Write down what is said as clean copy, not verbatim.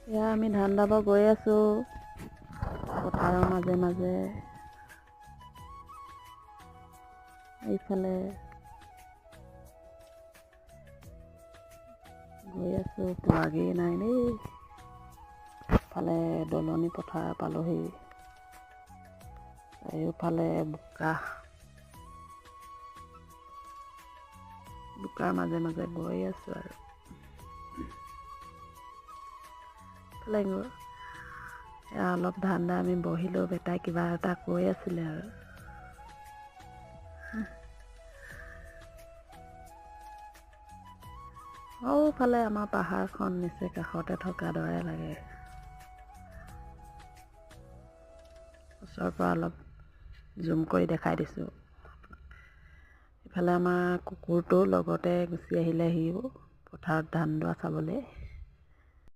এয়া আমি ধান দাব গৈ আছোঁ পথাৰৰ মাজে মাজে। এইফালে গৈ আছোঁ, পোৱাগেই নাই দেই। ইফালে দলনি পথাৰ পালোহি, চাৰিওফালে বোকাৰ মাজে মাজে গৈ আছোঁ আৰু। অলপ ধান দাই আমি বহিলোঁ, বেটাই কিবা এটা কৈ আছিলে আৰু। সৌফালে আমাৰ পাহাৰখন নিচেই কাষতে থকা দৰে লাগে। ওচৰৰ পৰা অলপ জুম কৰি দেখাই দিছোঁ। ইফালে আমাৰ কুকুৰটো লগতে গুচি আহিলে, সিও পথাৰত ধান দোৱা চাবলৈ।